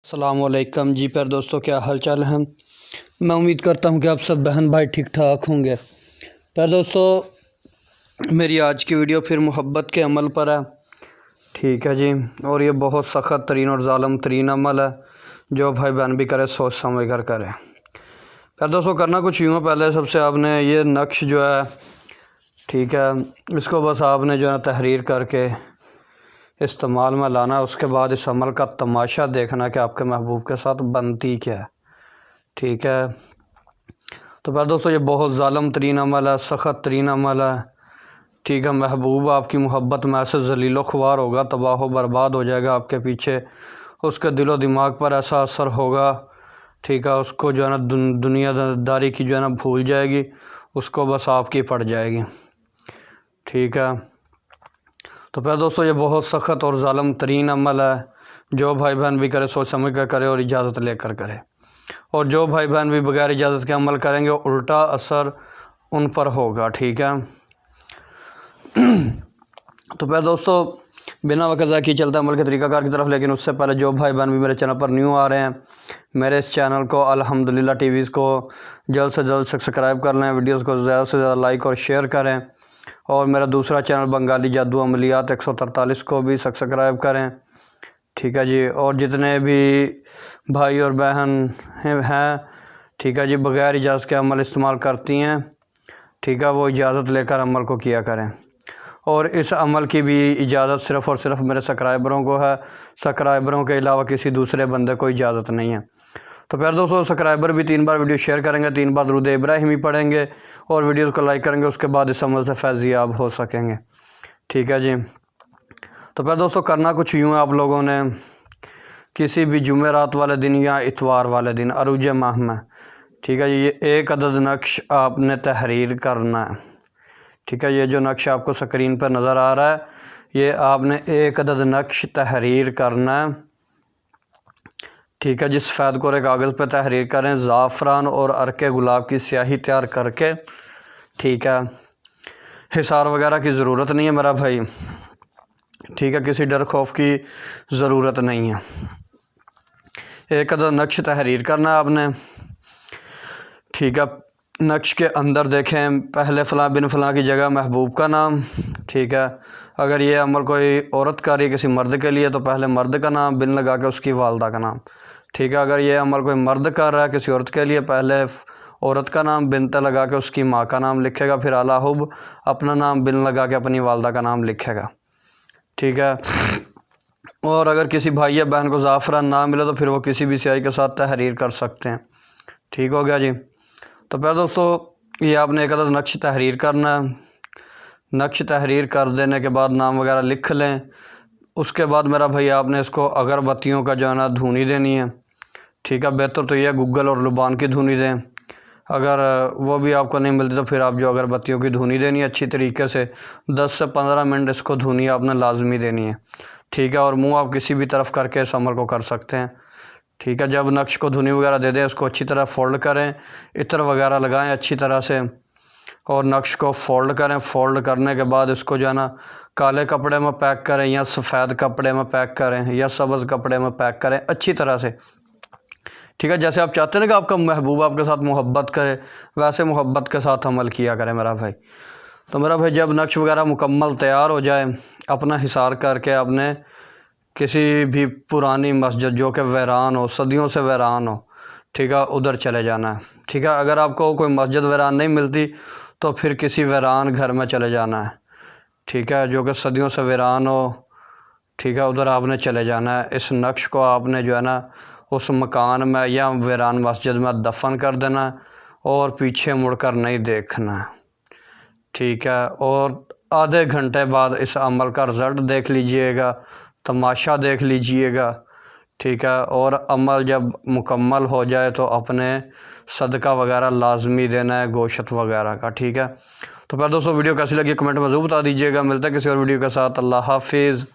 السلام علیکم جی پیار دوستوں، کیا حال چال ہیں؟ میں امید کرتا ہوں کہ آپ سب بہن بھائی ٹھیک ٹھاک ہوں گے۔ پیار دوستوں، میری آج کی ویڈیو پھر محبت کے عمل پر ہے، ٹھیک ہے جی، اور یہ بہت سخت ترین اور ظالم ترین عمل ہے جو بھائی بہن بھی کرے سوچ سمجھ کر کرے۔ پیار دوستوں، کرنا کچھ یوں ہے، پہلے سب سے آپ نے یہ نقش جو ہے، ٹھیک ہے، اس کو بس آپ نے جو ہے تحریر کر کے استعمال میں لانا، اس کے بعد اس عمل کا تماشا دیکھنا کہ آپ کے محبوب کے ساتھ بنتی کیا ہے، ٹھیک ہے۔ تو پیار دوستوں، یہ بہت ظالم ترین عمل ہے، سخت ترین عمل ہے، ٹھیک ہے۔ محبوب آپ کی محبت میں ایسے ذلیل و خوار ہوگا، تباہ و برباد ہو جائے گا آپ کے پیچھے، اس کے دل و دماغ پر ایسا اثر ہوگا، ٹھیک ہے، اس کو جو ہے نا دنیا داری کی جو ہے نا بھول جائے گی، اس کو بس آپ کی پڑ جائے گی، ٹھیک ہے۔ تو پیار دوستوں، یہ بہت سخت اور ظالم ترین عمل ہے، جو بھائی بہن بھی کرے سوچ سمجھ کر کرے اور اجازت لے کر کرے، اور جو بھائی بہن بھی بغیر اجازت کے عمل کریں گے الٹا اثر ان پر ہوگا، ٹھیک ہے۔ تو پیار دوستوں، بنا وقت ضائع کیے چلتے عمل کے طریقہ کار کی طرف، لیکن اس سے پہلے جو بھائی بہن بھی میرے چینل پر نیو آ رہے ہیں، میرے اس چینل کو الحمدللہ ٹی ویز کو جلد سے جلد سبسکرائب کر لیں، ویڈیوز کو زیادہ سے زیادہ لائک اور شیئر کریں، اور میرا دوسرا چینل بنگالی جادو عملیات 143 کو بھی سبسکرائب کریں، ٹھیک ہے جی۔ اور جتنے بھی بھائی اور بہن ہیں، ٹھیک ہے جی، بغیر اجازت کے عمل استعمال کرتی ہیں، ٹھیک ہے، وہ اجازت لے کر عمل کو کیا کریں، اور اس عمل کی بھی اجازت صرف اور صرف میرے سبسکرائبروں کو ہے، سبسکرائبروں کے علاوہ کسی دوسرے بندے کو اجازت نہیں ہے۔ تو پیار دوستوں، سبسکرائبر بھی 3 بار ویڈیو شیئر کریں گے، 3 بار درود ابراہیمی پڑھیں گے، اور ویڈیوز کو لائک کریں گے، اس کے بعد اس عمل سے فیض یاب ہو سکیں گے، ٹھیک ہے جی۔ تو پیار دوستوں، کرنا کچھ یوں ہے، آپ لوگوں نے کسی بھی جمعرات والے دن یا اتوار والے دن عروج ماہ میں، ٹھیک ہے جی، یہ ایک عدد نقش آپ نے تحریر کرنا ہے، ٹھیک ہے۔ یہ جو نقش آپ کو سکرین پر نظر آ رہا ہے، یہ آپ نے ایک عدد نقش تحریر کرنا ہے، ٹھیک ہے جی۔ سفید کورے کاغذ پہ تحریر کریں، زعفران اور عرق گلاب کی سیاہی تیار کر کے، ٹھیک ہے۔ حصار وغیرہ کی ضرورت نہیں ہے میرا بھائی، ٹھیک ہے، کسی ڈر خوف کی ضرورت نہیں ہے۔ ایک عدد نقش تحریر کرنا ہے آپ نے، ٹھیک ہے۔ نقش کے اندر دیکھیں، پہلے فلاں بن فلاں کی جگہ محبوب کا نام، ٹھیک ہے۔ اگر یہ عمل کوئی عورت کر رہی ہے کسی مرد کے لیے تو پہلے مرد کا نام، بن لگا کے اس کی والدہ کا نام، ٹھیک ہے۔ اگر یہ عمل کوئی مرد کر رہا ہے کسی عورت کے لیے، پہلے عورت کا نام، بن تے لگا کے اس کی ماں کا نام لکھے گا، پھر اعلیٰ حب اپنا نام، بن لگا کے اپنی والدہ کا نام لکھے گا، ٹھیک ہے۔ اور اگر کسی بھائی یا بہن کو زعفران نہ ملے تو پھر وہ کسی بھی سیاہی کے ساتھ تحریر کر سکتے ہیں، ٹھیک ہو گیا جی۔ تو پیار دوستوں، یہ آپ نے ایک عدد نقش تحریر کرنا ہے، نقش تحریر کر دینے کے بعد نام وغیرہ لکھ لیں، اس کے بعد میرا بھائی آپ نے اس کو اگربتیوں کا جو ہے نا دھونی دینی ہے، ٹھیک ہے۔ بہتر تو یہ گگل اور لبان کی دھونی دیں، اگر وہ بھی آپ کو نہیں ملتی تو پھر آپ جو اگربتیوں کی دھونی دینی ہے اچھی طریقے سے، 10 سے 15 منٹ اس کو دھونی آپ نے لازمی دینی ہے، ٹھیک ہے۔ اور منہ آپ کسی بھی طرف کر کے اس عمل کو کر سکتے ہیں، ٹھیک ہے۔ جب نقش کو دھونی وغیرہ دے دیں، اس کو اچھی طرح فولڈ کریں، عطر وغیرہ لگائیں اچھی طرح سے، اور نقش کو فولڈ کریں۔ فولڈ کرنے کے بعد اس کو جو ہے نا کالے کپڑے میں پیک کریں، یا سفید کپڑے میں پیک کریں، یا سبز کپڑے میں پیک کریں اچھی طرح سے، ٹھیک ہے۔ جیسے آپ چاہتے ہیں کہ آپ کا محبوب آپ کے ساتھ محبت کرے، ویسے محبت کے ساتھ عمل کیا کرے میرا بھائی۔ تو میرا بھائی، جب نقش وغیرہ مکمل تیار ہو جائے، اپنا حصار کر کے آپ نے کسی بھی پرانی مسجد جو کہ ویران ہو، صدیوں سے ویران ہو، ٹھیک ہے، ادھر چلے جانا ہے، ٹھیک ہے۔ اگر آپ کو کوئی مسجد ویران نہیں ملتی تو پھر کسی ویران گھر میں چلے جانا ہے، ٹھیک ہے، جو کہ صدیوں سے ویران ہو، ٹھیک ہے، ادھر آپ نے چلے جانا ہے۔ اس نقش کو آپ نے جو ہے نا اس مکان میں یا ویران مسجد میں دفن کر دینا ہے، اور پیچھے مڑ کر نہیں دیکھنا ہے، ٹھیک ہے۔ اور آدھے گھنٹے بعد اس عمل کا رزلٹ دیکھ لیجئے گا، تماشا دیکھ لیجئے گا، ٹھیک ہے۔ اور عمل جب مکمل ہو جائے تو اپنے صدقہ وغیرہ لازمی دینا ہے، گوشت وغیرہ کا، ٹھیک ہے۔ تو پھر دوستوں، ویڈیو کیسی لگی کمنٹ میں ضرور بتا دیجئے گا۔ ملتے ہیں کسی اور ویڈیو کے ساتھ، اللہ حافظ۔